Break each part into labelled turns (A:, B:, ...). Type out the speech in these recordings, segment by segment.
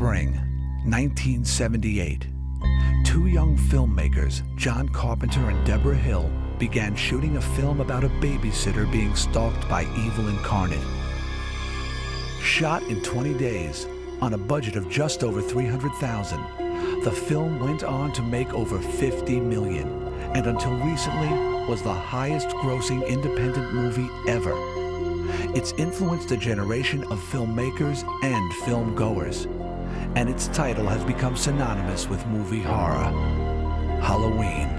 A: spring, 1978. Two young filmmakers, John Carpenter and Debra Hill, began shooting a film about a babysitter being stalked by evil incarnate. Shot in 20 days, on a budget of just over $300,000, the film went on to make over $50 million, and until recently was the highest-grossing independent movie ever. It's influenced a generation of filmmakers and film-goers, and its title has become synonymous with movie horror, Halloween.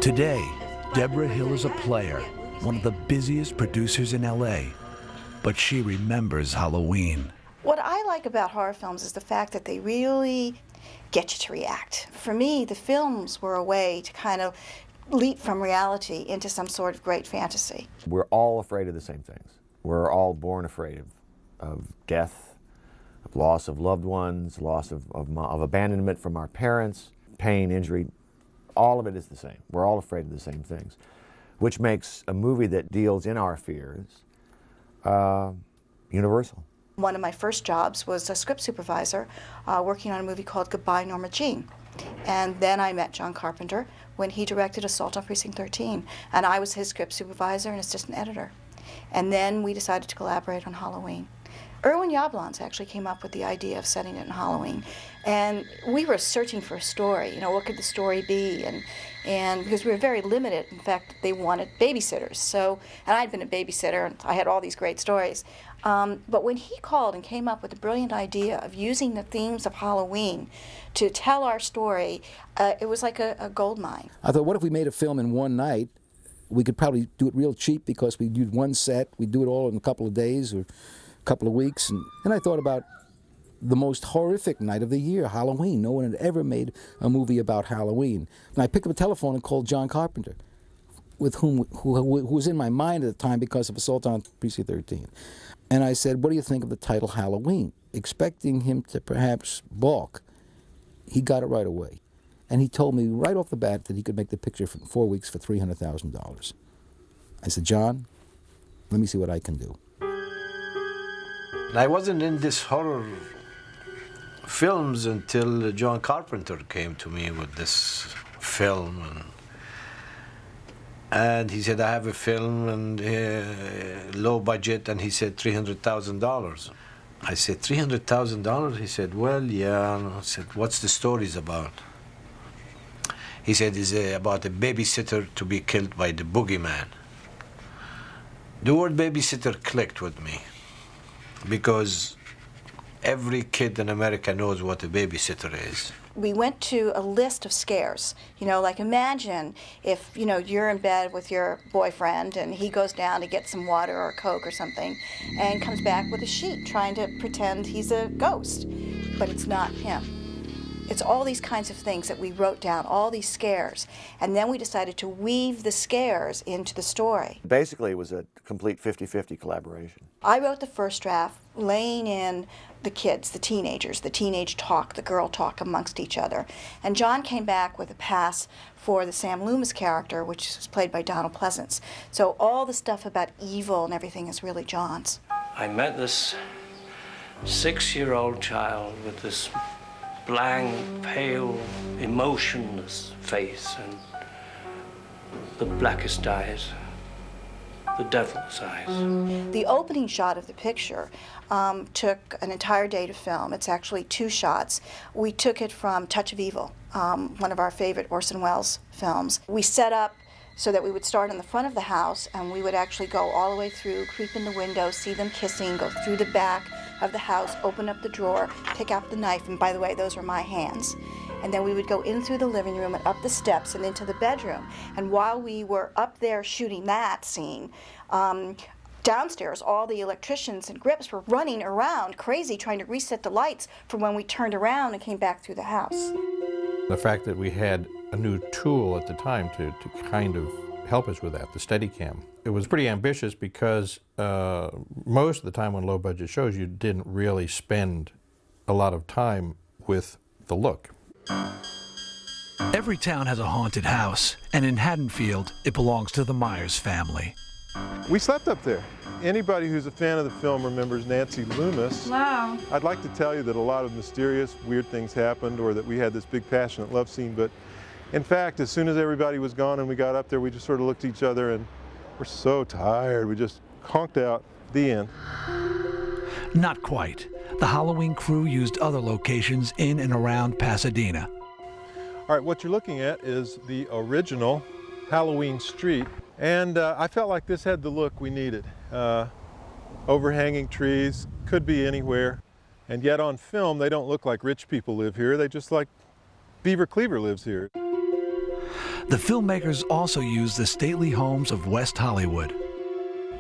A: Today, Debra Hill is a player, one of the busiest producers in LA, but she remembers Halloween.
B: What I like about horror films is the fact that they really get you to react. For me, the films were a way to kind of leap from reality into some sort of great fantasy.
C: We're all afraid of the same things. We're all born afraid of death, of loss of loved ones, loss of abandonment from our parents, pain, injury. All of it is the same. We're all afraid of the same things, which makes a movie that deals in our fears universal.
B: One of my first jobs was a script supervisor working on a movie called Goodbye, Norma Jean. And then I met John Carpenter when he directed Assault on Precinct 13. And I was his script supervisor and assistant editor. And then we decided to collaborate on Halloween. Irwin Yablans actually came up with the idea of setting it in Halloween. And we were searching for a story, what could the story be? And because we were very limited, in fact, they wanted babysitters. So, and I'd been a babysitter and I had all these great stories. But when he called and came up with the brilliant idea of using the themes of Halloween to tell our story, it was like a gold mine.
D: I thought, what if we made a film in one night? We could probably do it real cheap because we'd use one set. We'd do it all in a couple of days or a couple of weeks. And then I thought about the most horrific night of the year, Halloween. No one had ever made a movie about Halloween. And I picked up a telephone and called John Carpenter, who was in my mind at the time because of Assault on Precinct 13. And I said, what do you think of the title Halloween? Expecting him to perhaps balk. He got it right away. And he told me right off the bat that he could make the picture for 4 weeks for $300,000. I said, John, let me see what I can do.
E: I wasn't in this horror films until John Carpenter came to me with this film. And he said, I have a film and low budget, and he said $300,000. I said, $300,000? He said, well, yeah. I said, what's the stories about? He said, it's about a babysitter to be killed by the boogeyman. The word babysitter clicked with me because every kid in America knows what a babysitter is.
B: We went to a list of scares. Like imagine if, you're in bed with your boyfriend and he goes down to get some water or Coke or something and comes back with a sheet trying to pretend he's a ghost, but it's not him. It's all these kinds of things that we wrote down, all these scares, and then we decided to weave the scares into the story.
C: Basically, it was a complete 50-50 collaboration.
B: I wrote the first draft, laying in the kids, the teenagers, the teenage talk, the girl talk amongst each other. And John came back with a pass for the Sam Loomis character, which was played by Donald Pleasance. So all the stuff about evil and everything is really John's.
F: I met this 6-year-old child with this blank, pale, emotionless face and the blackest eyes, the devil's eyes.
B: The opening shot of the picture took an entire day to film. It's actually 2 shots. We took it from Touch of Evil, one of our favorite Orson Welles films. We set up so that we would start in the front of the house and we would actually go all the way through, creep in the window, see them kissing, go through the back of the house, open up the drawer, pick out the knife, and by the way, those are my hands. And then we would go in through the living room and up the steps and into the bedroom. And while we were up there shooting that scene, downstairs, all the electricians and grips were running around crazy trying to reset the lights for when we turned around and came back through the house.
G: The fact that we had a new tool at the time to kind of help us with that, the Steadicam. It was pretty ambitious because most of the time on low-budget shows, you didn't really spend a lot of time with the look.
A: Every town has a haunted house, and in Haddonfield, it belongs to the Myers family.
H: We slept up there. anybody who's a fan of the film remembers Nancy Loomis.
I: Wow.
H: I'd like to tell you that a lot of mysterious, weird things happened, or that we had this big, passionate love scene, but in fact, as soon as everybody was gone and we got up there, we just sort of looked at each other and we're so tired, we just conked out. The end.
A: Not quite. The Halloween crew used other locations in and around Pasadena.
H: All right, what you're looking at is the original Halloween street, and I felt like this had the look we needed. Overhanging trees, could be anywhere, and yet on film they don't look like rich people live here, they just like Beaver Cleaver lives here.
A: The filmmakers also used the stately homes of West Hollywood.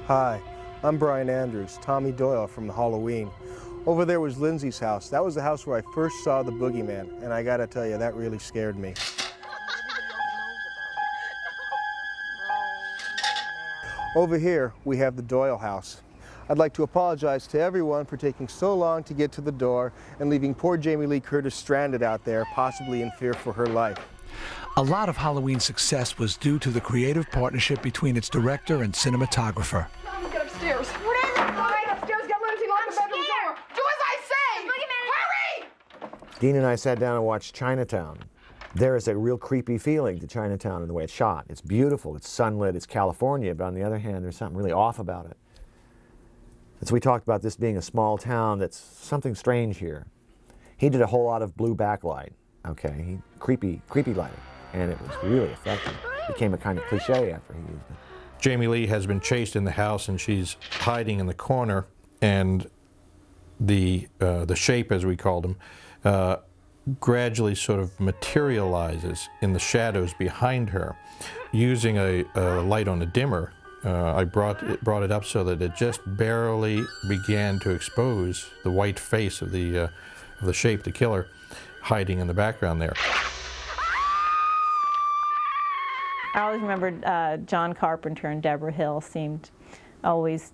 J: Hi, I'm Brian Andrews, Tommy Doyle from the Halloween. Over there was Lindsay's house. That was the house where I first saw the boogeyman, and I gotta tell you, that really scared me. Over here, we have the Doyle house. I'd like to apologize to everyone for taking so long to get to the door and leaving poor Jamie Lee Curtis stranded out there, possibly in fear for her life.
A: A lot of Halloween's success was due to the creative partnership between its director and cinematographer.
I: Get upstairs. What is it? All right, upstairs, get Lindsay, lock the bedroom door. Do as I say! Hurry!
C: Dean and I sat down and watched Chinatown. There is a real creepy feeling to Chinatown in the way it's shot. It's beautiful, it's sunlit, it's California, but on the other hand, there's something really off about it. And so we talked about this being a small town that's something strange here. He did a whole lot of blue backlight, okay? Creepy lighting, and it was really effective. It became a kind of cliche after he used it.
G: Jamie Lee has been chased in the house and she's hiding in the corner, and the shape, as we called him, gradually sort of materializes in the shadows behind her. Using a light on a dimmer, I brought it up so that it just barely began to expose the white face of the shape, the killer, hiding in the background there.
K: I always remembered John Carpenter and Debra Hill seemed always,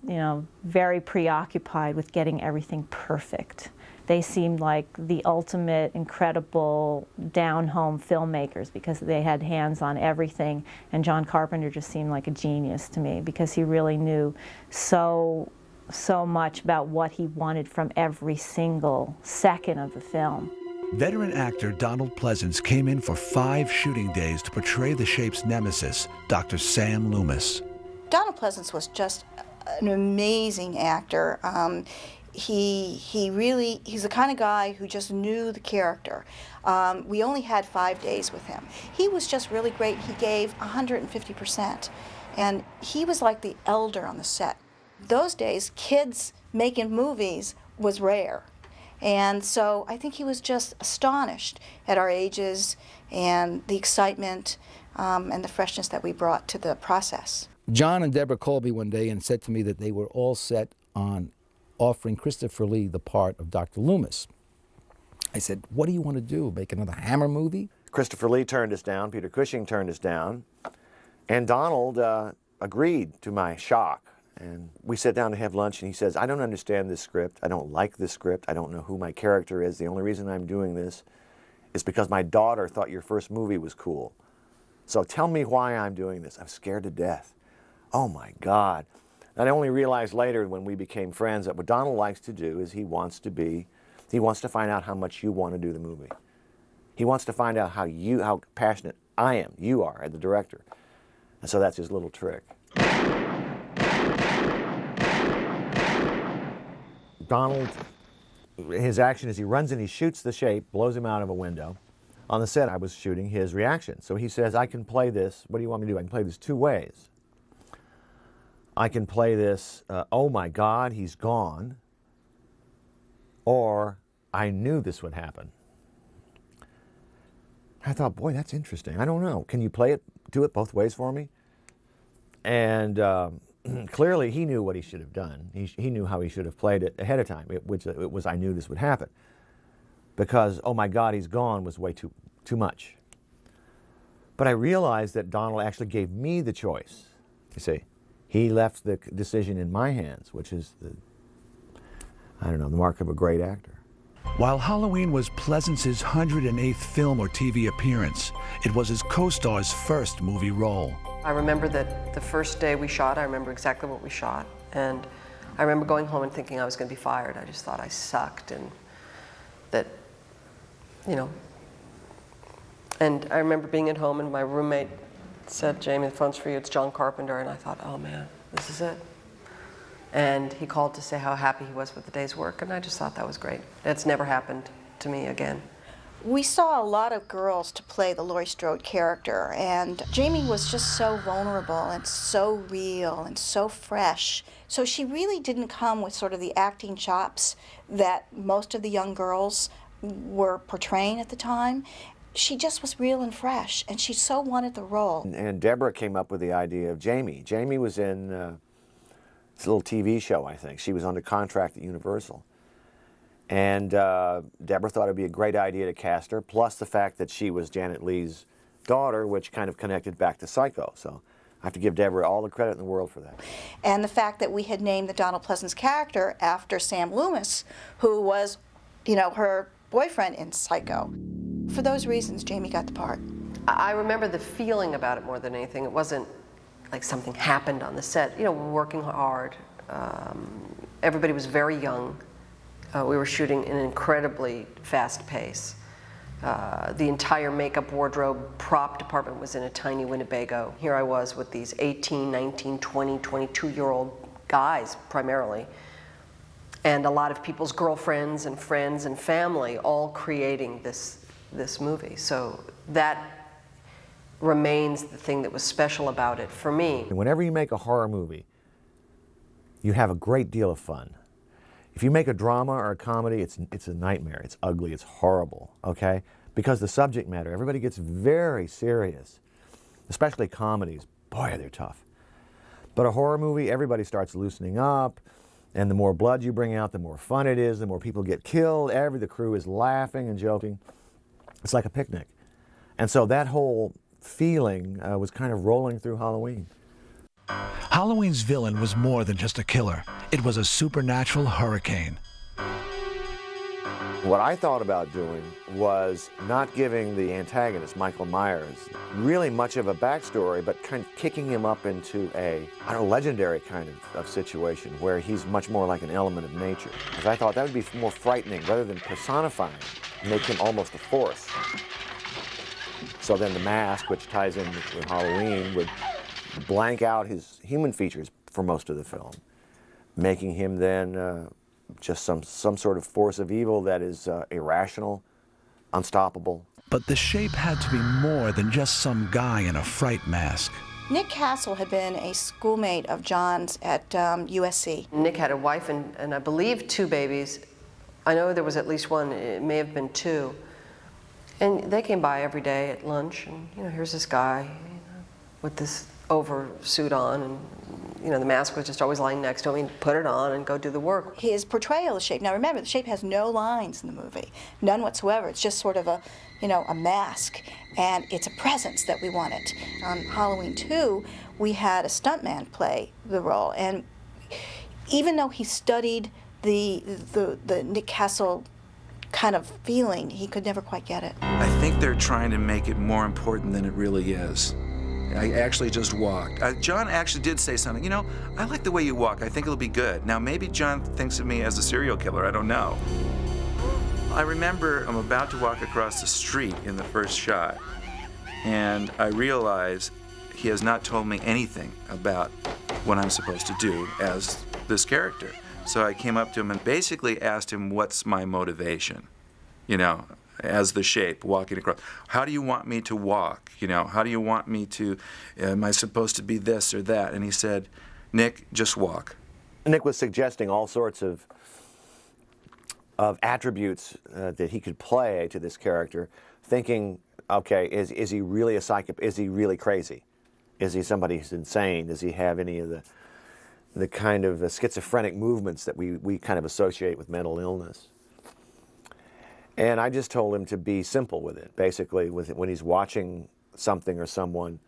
K: very preoccupied with getting everything perfect. They seemed like the ultimate, incredible, down-home filmmakers because they had hands on everything. And John Carpenter just seemed like a genius to me because he really knew so much about what he wanted from every single second of the film.
A: Veteran actor Donald Pleasance came in for 5 shooting days to portray the shape's nemesis, Dr. Sam Loomis.
B: Donald Pleasance was just an amazing actor. He's the kind of guy who just knew the character. We only had 5 days with him. He was just really great. He gave 150%. And he was like the elder on the set. Those days, kids making movies was rare. And so I think he was just astonished at our ages and the excitement and the freshness that we brought to the process.
D: John and Debra called me one day and said to me that they were all set on offering Christopher Lee the part of Dr. Loomis. I said, what do you want to do, make another Hammer movie?
C: Christopher Lee turned us down, Peter Cushing turned us down, and Donald agreed, to my shock. And we sat down to have lunch, and he says, I don't understand this script. I don't like this script. I don't know who my character is. The only reason I'm doing this is because my daughter thought your first movie was cool. So tell me why I'm doing this. I'm scared to death. Oh, my God. And I only realized later when we became friends that what Donald likes to do is he wants to find out how much you want to do the movie. He wants to find out how passionate you are as the director. And so that's his little trick. Donald, his action is he runs and he shoots the shape, blows him out of a window. On the set, I was shooting his reaction. So he says, I can play this, what do you want me to do? I can play this 2 ways. I can play this, oh my God, he's gone, or I knew this would happen. I thought, boy, that's interesting. I don't know. Can you do it both ways for me? And clearly he knew what he should have done. He knew how he should have played it ahead of time, which it was I knew this would happen. Because, oh my God, he's gone was way too much. But I realized that Donald actually gave me the choice, you see. He left the decision in my hands, which is the mark of a great actor.
A: While Halloween was Pleasance's 108th film or TV appearance, it was his co-star's first movie role.
L: I remember that the first day we shot, I remember exactly what we shot. And I remember going home and thinking I was going to be fired. I just thought I sucked, and that, you know. And I remember being at home and my roommate said, "Jamie, the phone's for you, it's John Carpenter." And I thought, oh man, this is it. And he called to say how happy he was with the day's work, and I just thought that was great. That's never happened to me again.
B: We saw a lot of girls to play the Laurie Strode character, and Jamie was just so vulnerable and so real and so fresh. So she really didn't come with sort of the acting chops that most of the young girls were portraying at the time. She just was real and fresh, and she so wanted the role.
C: And Debra came up with the idea of Jamie. Jamie was in this little TV show, I think. She was under contract at Universal. And Debra thought it'd be a great idea to cast her, plus the fact that she was Janet Leigh's daughter, which kind of connected back to Psycho. So I have to give Debra all the credit in the world for that.
B: And the fact that we had named the Donald Pleasance character after Sam Loomis, who was, you know, her boyfriend in Psycho. For those reasons, Jamie got the part.
L: I remember the feeling about it more than anything. It wasn't like something happened on the set. You know, we're working hard. Everybody was very young. We were shooting in an incredibly fast pace. The entire makeup, wardrobe, prop department was in a tiny Winnebago. Here I was with these 18, 19, 20, 22-year-old guys primarily, and a lot of people's girlfriends and friends and family all creating this movie. So that remains the thing that was special about it for me.
C: Whenever you make a horror movie, you have a great deal of fun. If you make a drama or a comedy, it's a nightmare. It's ugly, it's horrible, okay? Because the subject matter, everybody gets very serious, especially comedies. Boy, they're tough. But a horror movie, everybody starts loosening up, and the more blood you bring out, the more fun it is, the more people get killed, the crew is laughing and joking. It's like a picnic. And so that whole feeling was kind of rolling through Halloween.
A: Halloween's villain was more than just a killer. It was a supernatural hurricane.
C: What I thought about doing was not giving the antagonist, Michael Myers, really much of a backstory, but kind of kicking him up into a legendary kind of situation where he's much more like an element of nature. Because I thought that would be more frightening rather than personifying, make him almost a force. So then the mask, which ties in with Halloween, would blank out his human features for most of the film, making him then just some sort of force of evil that is irrational, unstoppable.
A: But the shape had to be more than just some guy in a fright mask.
B: Nick Castle had been a schoolmate of John's at USC.
L: Nick had a wife and I believe 2 babies. I know there was at least one, it may have been 2. And they came by every day at lunch, and you know, here's this guy with this oversuit on, and you know, the mask was just always lying next to him. He'd put it on and go do the work.
B: His portrayal of the shape, now remember, the shape has no lines in the movie, none whatsoever. It's just sort of a, you know, a mask, and it's a presence that we wanted. On Halloween 2, we had a stuntman play the role, and even though he studied the Nick Castle kind of feeling, he could never quite get it.
M: I think they're trying to make it more important than it really is. I actually just walked. John actually did say something, you know, I like the way you walk, I think it'll be good. Now maybe John thinks of me as a serial killer, I don't know. I remember I'm about to walk across the street in the first shot, and I realize he has not told me anything about what I'm supposed to do as this character. So I came up to him and basically asked him, what's my motivation? You know, as the shape walking across. How do you want me to walk? You know, how do you want me to, am I supposed to be this or that? And he said, Nick, just walk.
C: Nick was suggesting all sorts of attributes that he could play to this character, thinking, okay, is he really a psychopath? Is he really crazy? Is he somebody who's insane? Does he have any of the kind of schizophrenic movements that we kind of associate with mental illness? And I just told him to be simple with it. Basically, when he's watching something or someone,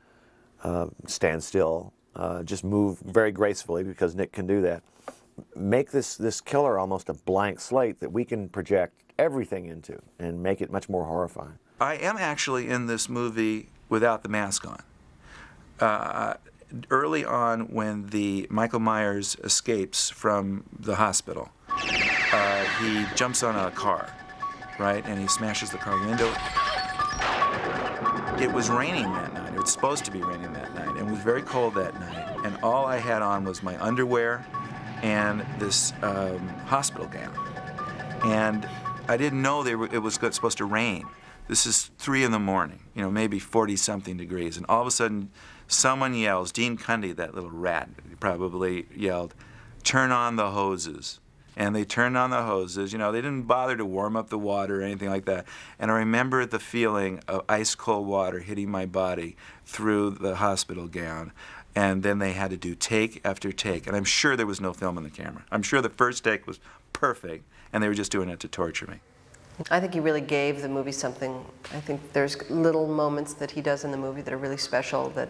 C: stand still, just move very gracefully, because Nick can do that. Make this killer almost a blank slate that we can project everything into and make it much more horrifying.
M: I am actually in this movie without the mask on. early on when the Michael Myers escapes from the hospital. He jumps on a car, right, and he smashes the car window. It was raining that night. It was supposed to be raining that night, and it was very cold that night. And all I had on was my underwear and this hospital gown. And I didn't know it was supposed to rain. This is 3 in the morning, maybe 40-something degrees, and all of a sudden, someone yells. Dean Cundy, that little rat, probably yelled, "Turn on the hoses." And they turned on the hoses. They didn't bother to warm up the water or anything like that. And I remember the feeling of ice cold water hitting my body through the hospital gown. And then they had to do take after take. And I'm sure there was no film in the camera. I'm sure the first take was perfect, and they were just doing it to torture me.
L: I think he really gave the movie something. I think there's little moments that he does in the movie that are really special that,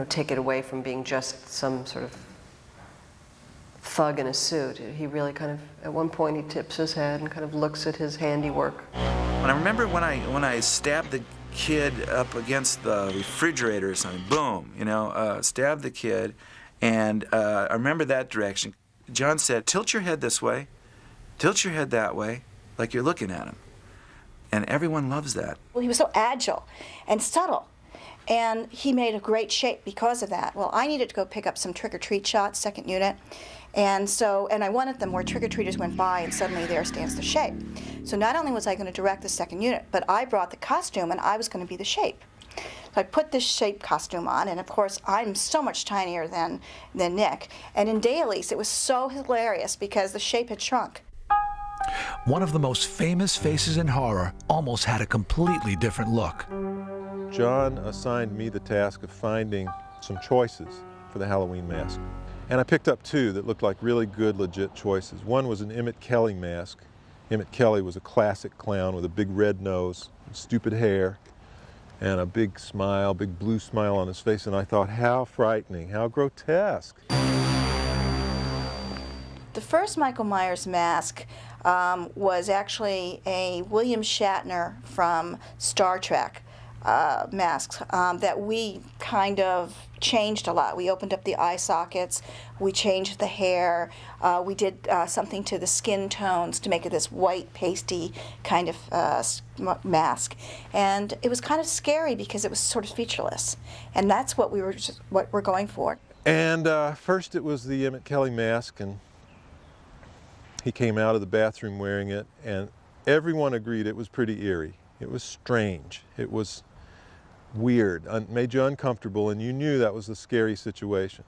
L: take it away from being just some sort of thug in a suit. He really kind of, at one point, he tips his head and kind of looks at his handiwork.
M: And I remember when I stabbed the kid up against the refrigerator or something, boom, stabbed the kid, and I remember that direction. John said, "Tilt your head this way, tilt your head that way, like you're looking at him." And everyone loves that.
B: Well, he was so agile and subtle, and he made a great shape because of that. Well, I needed to go pick up some trick-or-treat shots, second unit, and I wanted them where trick-or-treaters went by and suddenly there stands the shape. So not only was I going to direct the second unit, but I brought the costume and I was going to be the shape. So I put this shape costume on, and of course I'm so much tinier than Nick. And in dailies it was so hilarious because the shape had shrunk.
A: One of the most famous faces in horror almost had a completely different look.
H: John assigned me the task of finding some choices for the Halloween mask. And I picked up 2 that looked like really good, legit choices. One was an Emmett Kelly mask. Emmett Kelly was a classic clown with a big red nose, stupid hair, and a big smile, big blue smile on his face. And I thought, how frightening, how grotesque.
B: The first Michael Myers mask was actually a William Shatner from Star Trek masks that we kind of changed a lot. We opened up the eye sockets, we changed the hair, we did something to the skin tones to make it this white, pasty kind of mask. And it was kind of scary because it was sort of featureless. And that's what we're going for.
H: And first it was the Emmett Kelly mask, and he came out of the bathroom wearing it, and everyone agreed it was pretty eerie. It was strange. It was weird, made you uncomfortable, and you knew that was a scary situation.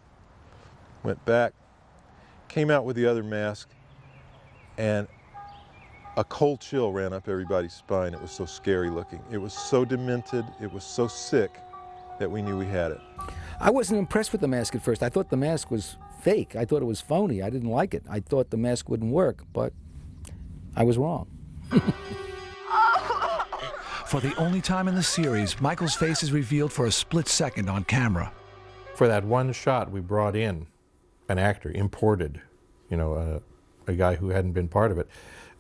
H: Went back, came out with the other mask, and a cold chill ran up everybody's spine. It was so scary looking. It was so demented, it was so sick that we knew we had it.
D: I wasn't impressed with the mask at first. I thought the mask was fake. I thought it was phony. I didn't like it. I thought the mask wouldn't work, but I was wrong.
A: For the only time in the series, Michael's face is revealed for a split second on camera.
G: For that one shot, we brought in an actor, imported, a guy who hadn't been part of it,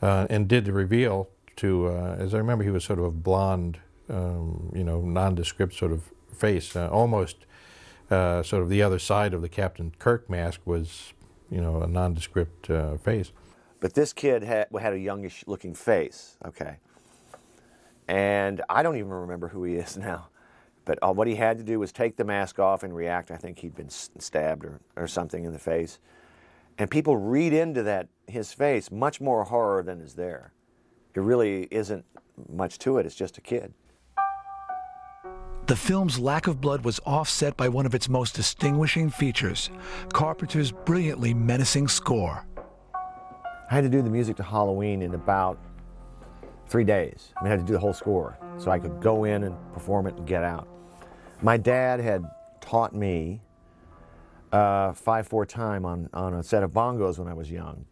G: and did the reveal to, as I remember, he was sort of a blonde, nondescript sort of face, almost sort of the other side of the Captain Kirk mask was, a nondescript face.
C: But this kid had a youngish looking face, okay? And I don't even remember who he is now. But what he had to do was take the mask off and react. I think he'd been stabbed or something in the face. And people read into his face much more horror than is there. It really isn't much to it. It's just a kid.
A: The film's lack of blood was offset by one of its most distinguishing features, Carpenter's brilliantly menacing score.
C: I had to do the music to Halloween in about 3 days. I had to do the whole score so I could go in and perform it and get out. My dad had taught me 5/4 time on a set of bongos when I was young.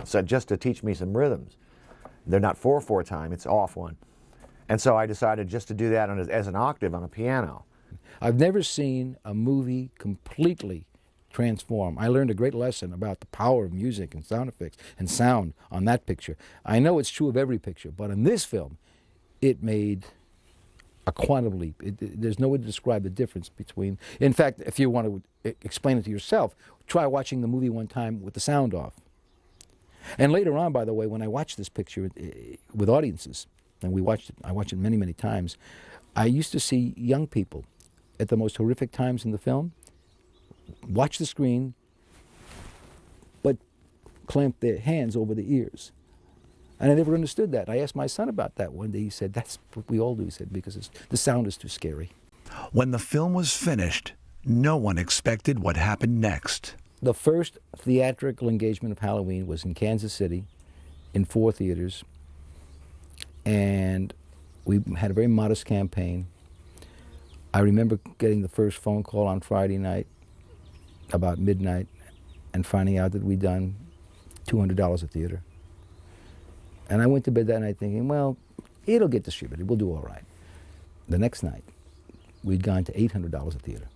C: So just to teach me some rhythms. They're not 4/4 time, it's off one. And so I decided just to do that as an octave on a piano.
D: I've never seen a movie completely transform. I learned a great lesson about the power of music and sound effects and sound on that picture. I know it's true of every picture, but in this film, it made a quantum leap. There's no way to describe the difference between. In fact, if you want to explain it to yourself, try watching the movie one time with the sound off. And later on, by the way, when I watched this picture with audiences, and I watched it many, many times, I used to see young people at the most horrific times in the film watch the screen, but clamp their hands over their ears. And I never understood that. I asked my son about that one day. He said, that's what we all do, he said, because the sound is too scary.
A: When the film was finished, no one expected what happened next.
D: The first theatrical engagement of Halloween was in Kansas City, in 4 theaters, and we had a very modest campaign. I remember getting the first phone call on Friday night, about midnight, and finding out that we'd done $200 a theater. And I went to bed that night thinking, well, it'll get distributed, we'll do all right. The next night, we'd gone to $800 a theater.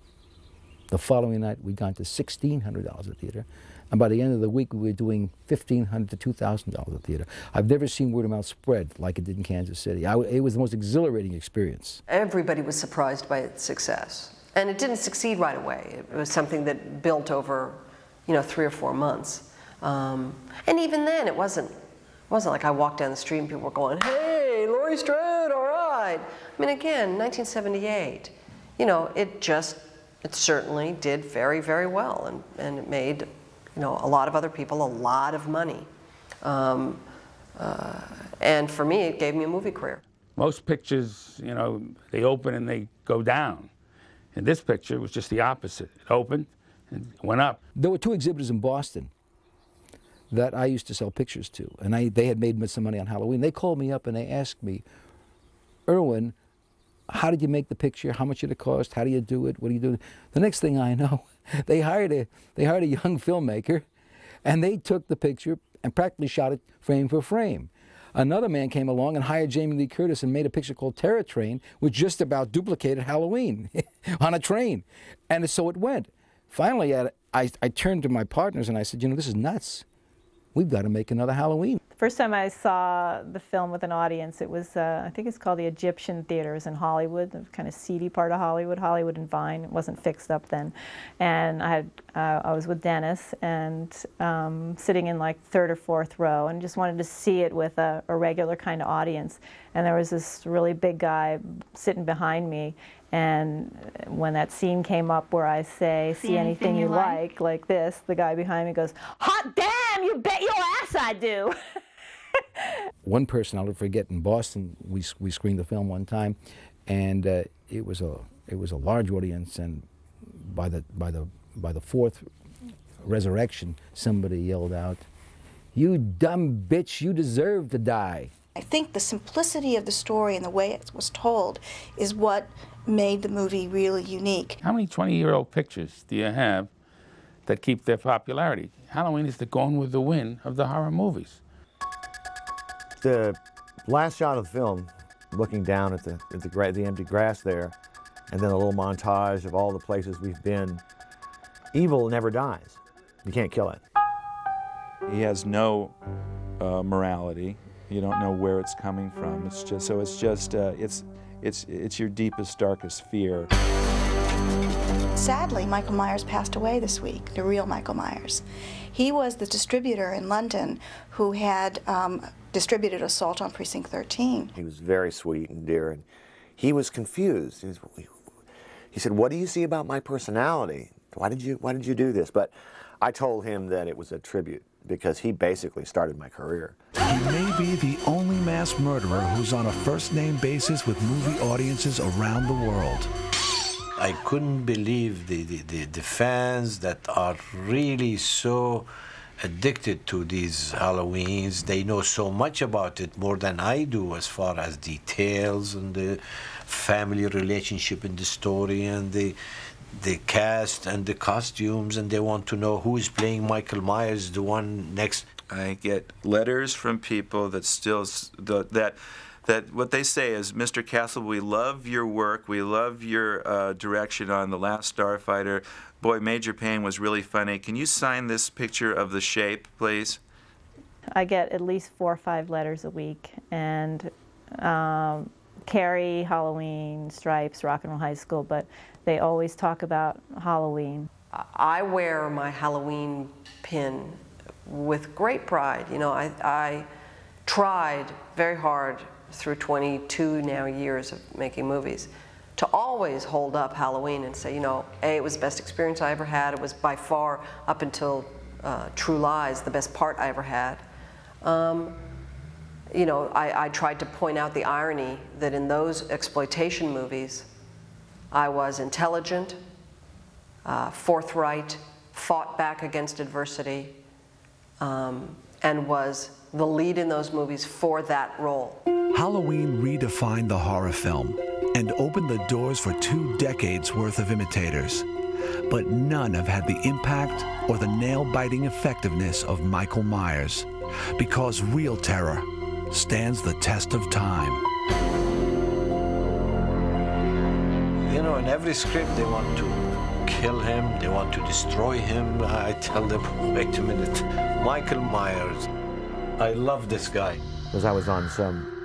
D: The following night, we'd gone to $1,600 a theater. And by the end of the week, we were doing $1,500 to $2,000 a theater. I've never seen word of mouth spread like it did in Kansas City. It was the most exhilarating experience.
L: Everybody was surprised by its success. And it didn't succeed right away. It was something that built over, 3 or 4 months. And even then, it wasn't like I walked down the street and people were going, hey, Laurie Strode, all right. I mean, again, 1978, it certainly did very, very well, and it made, a lot of other people a lot of money. And for me, it gave me a movie career.
N: Most pictures, they open and they go down. In this picture, it was just the opposite. It opened and went up.
D: There were 2 exhibitors in Boston that I used to sell pictures to, and they had made some money on Halloween. They called me up and they asked me, Irwin, how did you make the picture? How much did it cost? How do you do it? What do you do? The next thing I know, they hired a young filmmaker, and they took the picture and practically shot it frame for frame. Another man came along and hired Jamie Lee Curtis and made a picture called Terror Train, which just about duplicated Halloween on a train. And so it went. Finally, I turned to my partners and I said, this is nuts. We've got to make another Halloween.
K: The first time I saw the film with an audience, it was, I think it's called the Egyptian Theaters in Hollywood, the kind of seedy part of Hollywood and Vine. It wasn't fixed up then. And I was with Dennis and sitting in like 3rd or 4th row and just wanted to see it with a regular kind of audience. And there was this really big guy sitting behind me. And when that scene came up where I say, see anything you like this, the guy behind me goes, hot damn, you bet your ass I do.
D: One person I'll never forget, in Boston, we screened the film one time, and it was a large audience, and by the 4th resurrection, somebody yelled out, you dumb bitch, you deserve to die.
B: I think the simplicity of the story and the way it was told is what made the movie really unique.
N: How many 20-year-old pictures do you have that keep their popularity? Halloween is the Gone with the Wind of the horror movies.
C: The last shot of the film, looking down at the empty grass there, and then a little montage of all the places we've been, evil never dies. You can't kill it.
O: He has no morality. You don't know where it's coming from. It's your deepest, darkest fear.
B: Sadly, Michael Myers passed away this week, the real Michael Myers. He was the distributor in London who had distributed Assault on Precinct 13.
C: He was very sweet and dear, and he was confused. He said, what do you see about my personality? Why did you do this? But I told him that it was a tribute, because he basically started my career.
A: He may be the only mass murderer who's on a first-name basis with movie audiences around the world.
E: I couldn't believe the fans that are really so addicted to these Halloweens. They know so much about it, more than I do, as far as details and the family relationship in the story and the cast and the costumes, and they want to know who is playing Michael Myers, the one next.
M: I get letters from people that still that what they say is, Mr. Castle, we love your work, we love your direction on The Last Starfighter. Boy, Major Payne was really funny. Can you sign this picture of the shape, please?
K: I get at least 4 or 5 letters a week, and Carrie, Halloween, Stripes, Rock and Roll High School, but they always talk about Halloween.
L: I wear my Halloween pin with great pride. You know, I tried very hard through 22 now years of making movies to always hold up Halloween and say, you know, A, it was the best experience I ever had. It was by far, up until True Lies, the best part I ever had. You know, I tried to point out the irony that in those exploitation movies, I was intelligent, forthright, fought back against adversity, and was the lead in those movies for that role.
A: Halloween redefined the horror film and opened the doors for 2 decades worth of imitators. But none have had the impact or the nail-biting effectiveness of Michael Myers, because real terror stands the test of time.
E: You know, in every script they want to kill him, they want to destroy him. I tell them, wait a minute, Michael Myers, I love this guy.
C: Because I was on some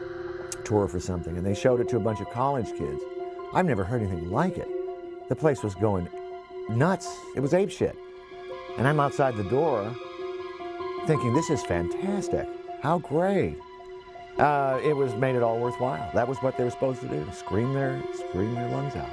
C: tour for something, and they showed it to a bunch of college kids. I've never heard anything like it. The place was going nuts. It was apeshit. And I'm outside the door thinking, this is fantastic. How great. It made it all worthwhile. That was what they were supposed to do, scream their lungs out.